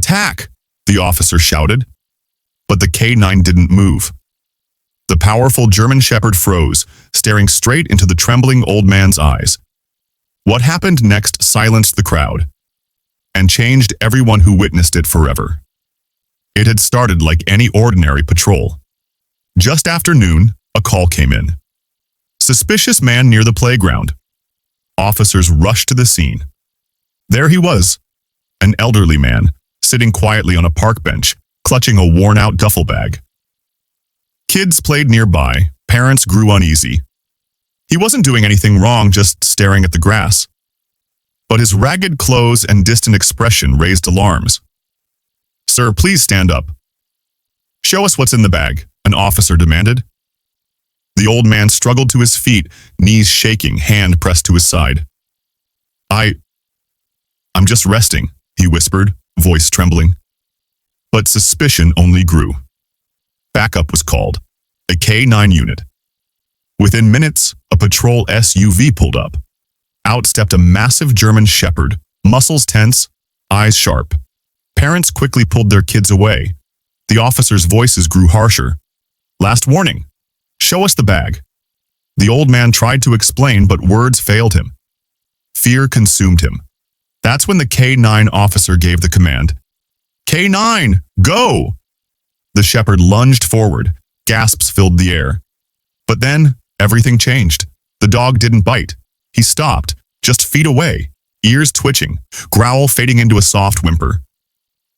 Attack! The officer shouted. But the canine didn't move. The powerful German shepherd froze, staring straight into the trembling old man's eyes. What happened next silenced the crowd and changed everyone who witnessed it forever. It had started like any ordinary patrol. Just after noon, a call came in. Suspicious man near the playground. Officers rushed to the scene. There he was, an elderly man, sitting quietly on a park bench, clutching a worn-out duffel bag. Kids played nearby, parents grew uneasy. He wasn't doing anything wrong, just staring at the grass. But his ragged clothes and distant expression raised alarms. "Sir, please stand up." "Show us what's in the bag," an officer demanded. The old man struggled to his feet, knees shaking, hand pressed to his side. I'm just resting," he whispered, voice trembling. But suspicion only grew. Backup was called, a K9 unit. Within minutes, a patrol SUV pulled up. Out stepped a massive German shepherd, muscles tense, eyes sharp. Parents quickly pulled their kids away. The officers' voices grew harsher. "Last warning. Show us the bag." The old man tried to explain, but words failed him. Fear consumed him. That's when the K9 officer gave the command. "K9, go!" The shepherd lunged forward. Gasps filled the air. But then, everything changed. The dog didn't bite. He stopped, just feet away, ears twitching, growl fading into a soft whimper.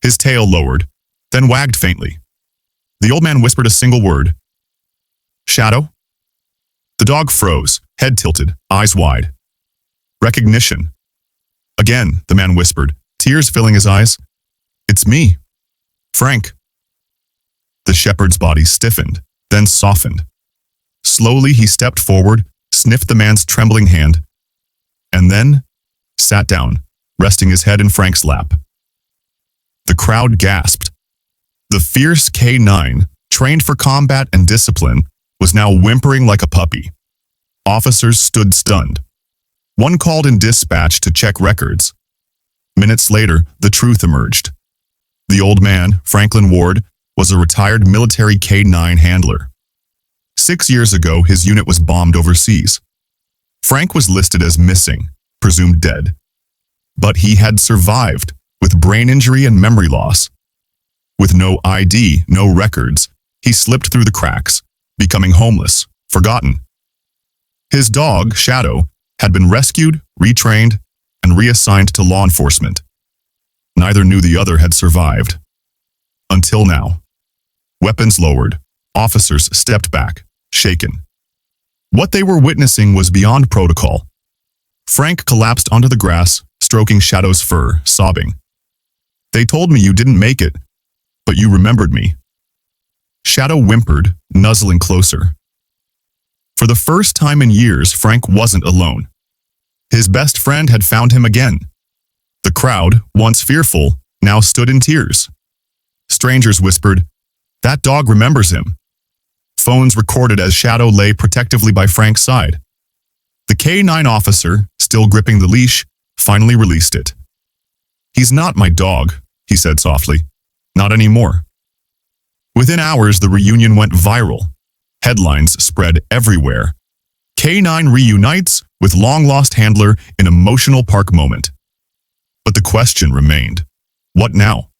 His tail lowered, then wagged faintly. The old man whispered a single word. "Shadow?" The dog froze, head tilted, eyes wide. "Recognition." Again, the man whispered, tears filling his eyes. "It's me, Frank." The shepherd's body stiffened, then softened. Slowly he stepped forward, sniffed the man's trembling hand, and then sat down, resting his head in Frank's lap. The crowd gasped. The fierce K9, trained for combat and discipline, was now whimpering like a puppy. Officers stood stunned. One called in dispatch to check records. Minutes later, the truth emerged. The old man, Franklin Ward, was a retired military K9 handler. 6 years ago, his unit was bombed overseas. Frank was listed as missing, presumed dead. But he had survived, with brain injury and memory loss. With no ID, no records, he slipped through the cracks, becoming homeless, forgotten. His dog, Shadow, had been rescued, retrained, and reassigned to law enforcement. Neither knew the other had survived. Until now. Weapons lowered, officers stepped back, shaken. What they were witnessing was beyond protocol. Frank collapsed onto the grass, stroking Shadow's fur, sobbing. "They told me you didn't make it, but you remembered me." Shadow whimpered, nuzzling closer. For the first time in years, Frank wasn't alone. His best friend had found him again. The crowd, once fearful, now stood in tears. Strangers whispered, "That dog remembers him." Phones recorded as Shadow lay protectively by Frank's side. The K9 officer, still gripping the leash, finally released it. "He's not my dog," he said softly. "Not anymore." Within hours, the reunion went viral. Headlines spread everywhere. K9 reunites with long-lost handler in emotional park moment. But the question remained, what now?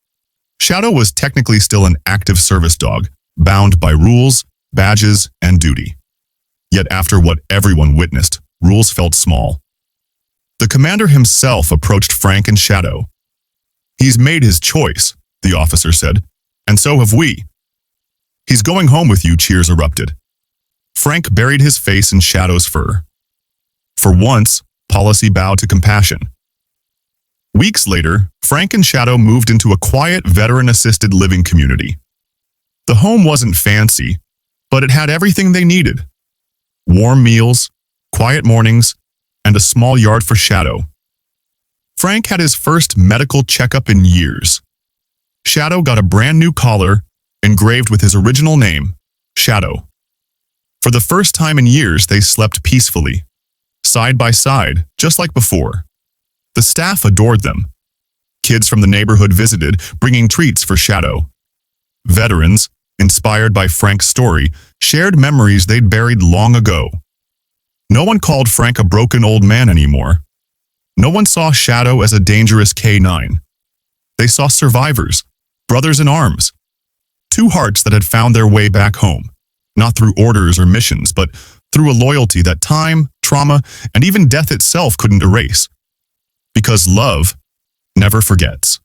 Shadow was technically still an active service dog, bound by rules, badges, and duty. Yet after what everyone witnessed, rules felt small. The commander himself approached Frank and Shadow. "He's made his choice," the officer said, "and so have we." "He's going home with you," cheers erupted. Frank buried his face in Shadow's fur. For once, policy bowed to compassion. Weeks later, Frank and Shadow moved into a quiet, veteran-assisted living community. The home wasn't fancy, but it had everything they needed. Warm meals, quiet mornings, and a small yard for Shadow. Frank had his first medical checkup in years. Shadow got a brand new collar, engraved with his original name, Shadow. For the first time in years, they slept peacefully, side by side, just like before. The staff adored them. kids from the neighborhood visited, bringing treats for Shadow. Veterans, inspired by Frank's story, shared memories they'd buried long ago. No one called Frank a broken old man anymore. No one saw Shadow as a dangerous canine. They saw survivors, brothers in arms. Two hearts that had found their way back home, not through orders or missions, but through a loyalty that time, trauma, and even death itself couldn't erase. Because love never forgets.